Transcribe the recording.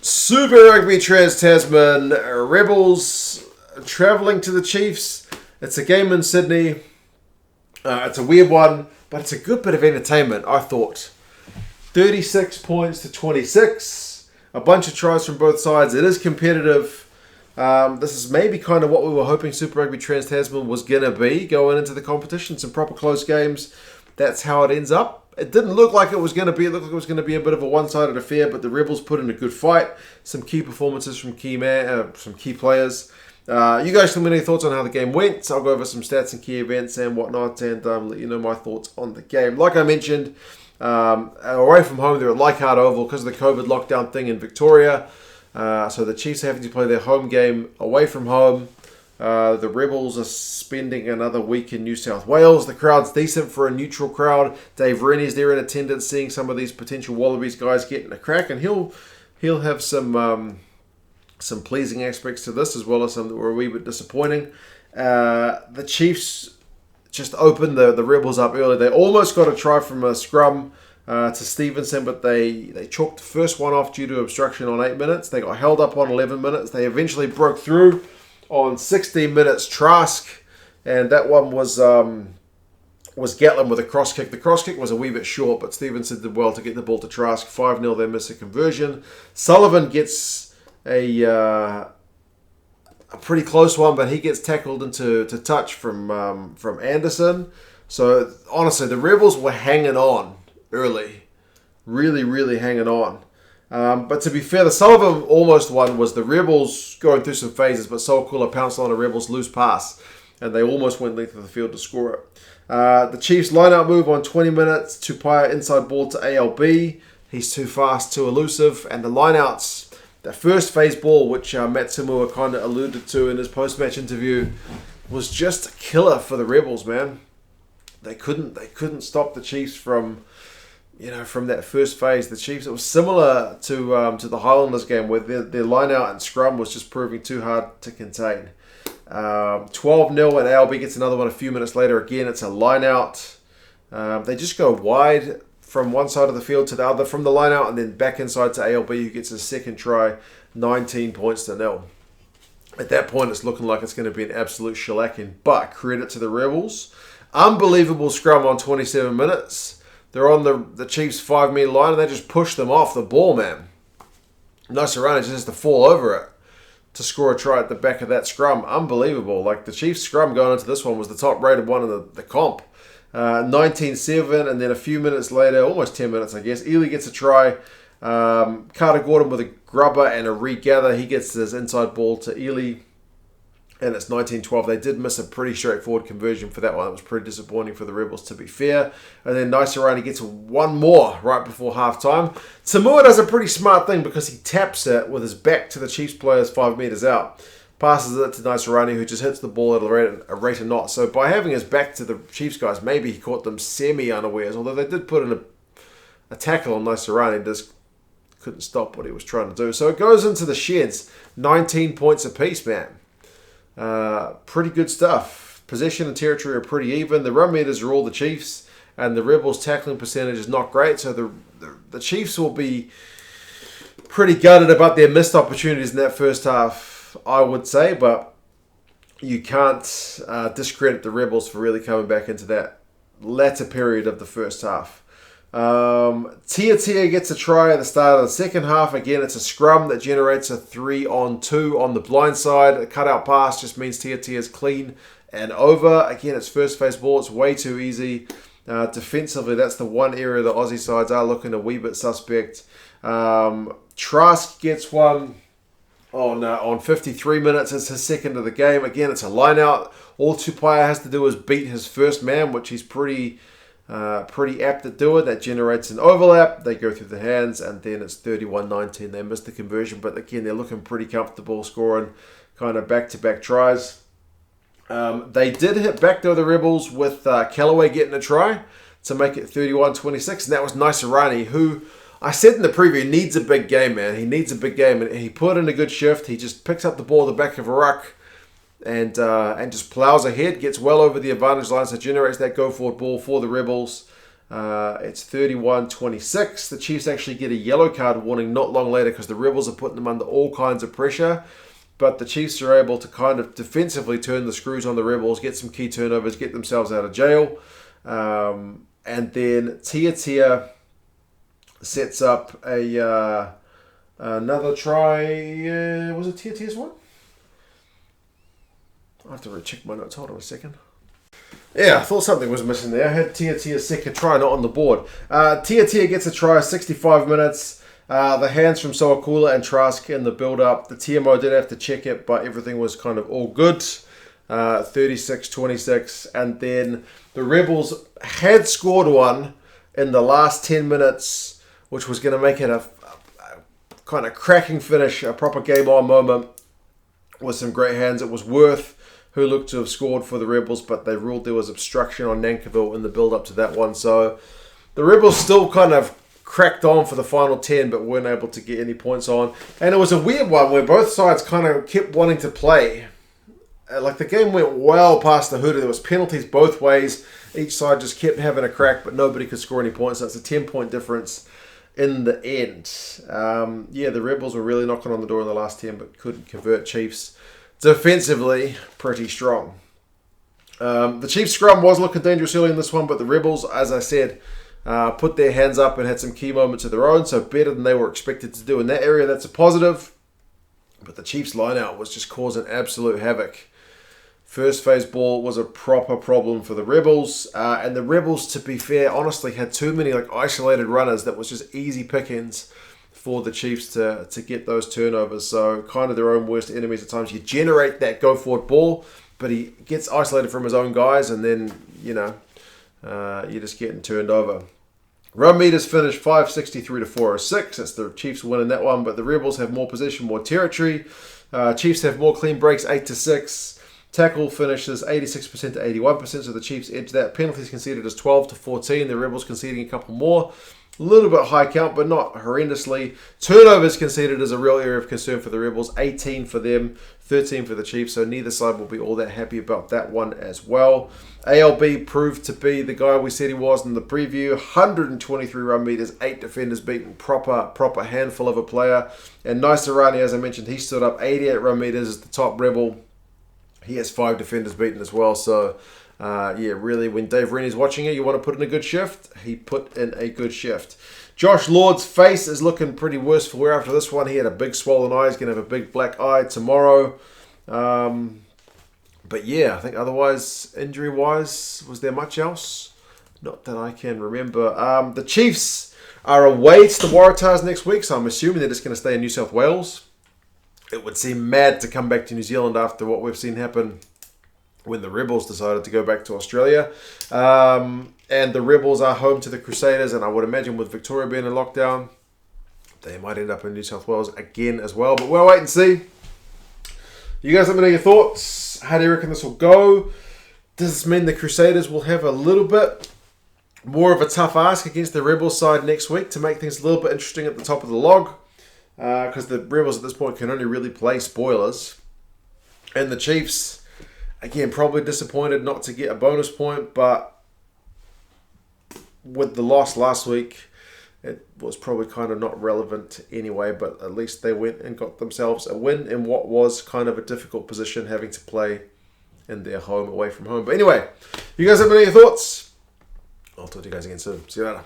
Super Rugby Trans-Tasman Rebels travelling to the Chiefs. It's a game in Sydney. It's a weird one, but it's a good bit of entertainment, I thought. 36 points to 26. A bunch of tries from both sides. It is competitive. This is maybe kind of what we were hoping Super Rugby Trans-Tasman was going to be going into the competition. Some proper close games. That's how it ends up. It didn't look like it was going to be. It looked like it was going to be a bit of a one-sided affair, but the Rebels put in a good fight. Some key performances from key players. You guys tell me any thoughts on how the game went. I'll go over some stats and key events and whatnot, and let you know my thoughts on the game. Like I mentioned, away from home, they're at Leichhardt Oval because of the COVID lockdown thing in Victoria. So the Chiefs are having to play their home game away from home. The Rebels are spending another week in New South Wales. The crowd's decent for a neutral crowd. Dave Rennie's there in attendance, seeing some of these potential Wallabies guys getting a crack, and he'll have some pleasing aspects to this, as well as some that were a wee bit disappointing. The Chiefs just opened the Rebels up early. They almost got a try from a scrum to Stevenson, but they chalked the first one off due to obstruction on 8 minutes. They got held up on 11 minutes. They eventually broke through on 16 minutes. Trask, and that one was Gatlin with a cross kick. The cross kick was a wee bit short, but Stevenson did well to get the ball to Trask. 5-0, they miss a conversion. Sullivan gets a pretty close one, but he gets tackled into touch from Anderson. So honestly, the Rebels were hanging on early, really hanging on. But to be fair, the Sullivan almost one was the Rebels going through some phases, but Solkula pounced on a Rebels loose pass, and they almost went length of the field to score it. The Chiefs line-out move on 20 minutes. Tupaia inside ball to ALB. He's too fast, too elusive. And the line-outs, the first phase ball, which Matt Timua kind of alluded to in his post-match interview, was just a killer for the Rebels, man. They couldn't stop the Chiefs from that first phase. The Chiefs, it was similar to the Highlanders game, where their line-out and scrum was just proving too hard to contain. 12-0, and ALB gets another one a few minutes later. Again, it's a line-out. They just go wide from one side of the field to the other from the line-out, and then back inside to ALB, who gets a second try, 19 points to 0. At that point, it's looking like it's going to be an absolute shellacking, but credit to the Rebels. Unbelievable scrum on 27 minutes. They're on the Chiefs' 5-metre line, and they just push them off the ball, man. Naisarani just has to fall over it to score a try at the back of that scrum. Unbelievable. Like, the Chiefs' scrum going into this one was the top-rated one in the comp. 19-7, and then a few minutes later, almost 10 minutes, I guess, Ely gets a try. Carter Gordon with a grubber and a regather. He gets his inside ball to Ely, and it's 19-12. They did miss a pretty straightforward conversion for that one. It was pretty disappointing for the Rebels, to be fair. And then Naisarani gets one more right before halftime. Samoa does a pretty smart thing because he taps it with his back to the Chiefs players 5 metres out. Passes it to Naisarani, who just hits the ball at a rate of knots. So by having his back to the Chiefs guys, maybe he caught them semi-unawares. Although they did put in a tackle on Naisarani, just couldn't stop what he was trying to do. So it goes into the sheds. 19 points apiece, man. Pretty good stuff. Possession and territory are pretty even. The run meters are all the Chiefs, and the Rebels' tackling percentage is not great. So the Chiefs will be pretty gutted about their missed opportunities in that first half, I would say. But you can't discredit the Rebels for really coming back into that latter period of the first half. Tia gets a try at the start of the second half. Again, it's a scrum that generates a 3-on-2 on the blind side. A cutout pass just means Tia is clean and over. Again, it's first phase ball. It's way too easy. Defensively, that's the one area the Aussie sides are looking a wee bit suspect. Trask gets one on 53 minutes. It's his second of the game. Again, it's a line out. All Tupaia has to do is beat his first man, which he's pretty apt at doing. That generates an overlap. They go through the hands, and then it's 31-19. They missed the conversion, but again, they're looking pretty comfortable scoring kind of back-to-back tries. They did hit back, though, the Rebels, with Callaway getting a try to make it 31-26, and that was Naisarani, who I said in the preview needs a big game, man. He needs a big game, and he put in a good shift. He just picks up the ball at the back of a ruck and just plows ahead, gets well over the advantage line, so generates that go-forward ball for the Rebels. It's 31-26. The Chiefs actually get a yellow card warning not long later because the Rebels are putting them under all kinds of pressure. But the Chiefs are able to kind of defensively turn the screws on the Rebels, get some key turnovers, get themselves out of jail. And then Tia sets up another try. Was it Tia's one? I have to recheck my notes. Hold on a second. Yeah, I thought something was missing there. I had Tia's second try not on the board. Tia gets a try, 65 minutes. The hands from Soakula and Trask in the build-up. The TMO did have to check it, but everything was kind of all good. 36-26. And then the Rebels had scored one in the last 10 minutes, which was going to make it a kind of cracking finish, a proper game-on moment with some great hands. It was Worth who looked to have scored for the Rebels, but they ruled there was obstruction on Nankiville in the build-up to that one. So the Rebels still kind of cracked on for the final 10, but weren't able to get any points on. And it was a weird one where both sides kind of kept wanting to play. Like the game went well past the hooter. There was penalties both ways. Each side just kept having a crack, but nobody could score any points. So it's a 10-point difference in the end. The Rebels were really knocking on the door in the last 10, but couldn't convert. Chiefs defensively pretty strong. The Chiefs scrum was looking dangerous early in this one, but the Rebels, as I said, put their hands up and had some key moments of their own, so better than they were expected to do in that area. That's a positive. But the Chiefs line-out was just causing absolute havoc. First phase ball was a proper problem for the Rebels. And the Rebels, to be fair, honestly had too many isolated runners that was just easy pickings for the Chiefs to get those turnovers. So kind of their own worst enemies at times. You generate that go-forward ball, but he gets isolated from his own guys, and then, you're just getting turned over. Run meters finished 563 to 406. That's the Chiefs winning that one, but the Rebels have more possession, more territory. Chiefs have more clean breaks, 8-6. Tackle finishes 86% to 81%, so the Chiefs edge that. Penalties conceded as 12 to 14. The Rebels conceding a couple more. A little bit high count, but not horrendously. Turnovers conceded as a real area of concern for the Rebels. 18 for them, 13 for the Chiefs, so neither side will be all that happy about that one as well. ALB proved to be the guy we said he was in the preview. 123 run meters, 8 defenders beaten. Proper handful of a player. And Naisarani, as I mentioned, he stood up 88 run meters as the top Rebel. He has 5 defenders beaten as well, so... really, when Dave Rennie's watching it, you want to put in a good shift. He put in a good shift. Josh Lord's face is looking pretty worse for wear after this one. He had a big swollen eye. He's going to have a big black eye tomorrow. But yeah, I think otherwise, injury-wise, was there much else? Not that I can remember. The Chiefs are away to the Waratahs next week, so I'm assuming they're just going to stay in New South Wales. It would seem mad to come back to New Zealand after what we've seen happen when the Rebels decided to go back to Australia. And the Rebels are home to the Crusaders, and I would imagine with Victoria being in lockdown, they might end up in New South Wales again as well. But we'll wait and see. You guys let me know your thoughts. How do you reckon this will go? Does this mean the Crusaders will have a little bit more of a tough ask against the Rebels side next week to make things a little bit interesting at the top of the log? Because the Rebels at this point can only really play spoilers. And the Chiefs... again, probably disappointed not to get a bonus point, but with the loss last week, it was probably kind of not relevant anyway, but at least they went and got themselves a win in what was kind of a difficult position, having to play in their home away from home. But anyway, you guys have any thoughts? I'll talk to you guys again soon. See you later.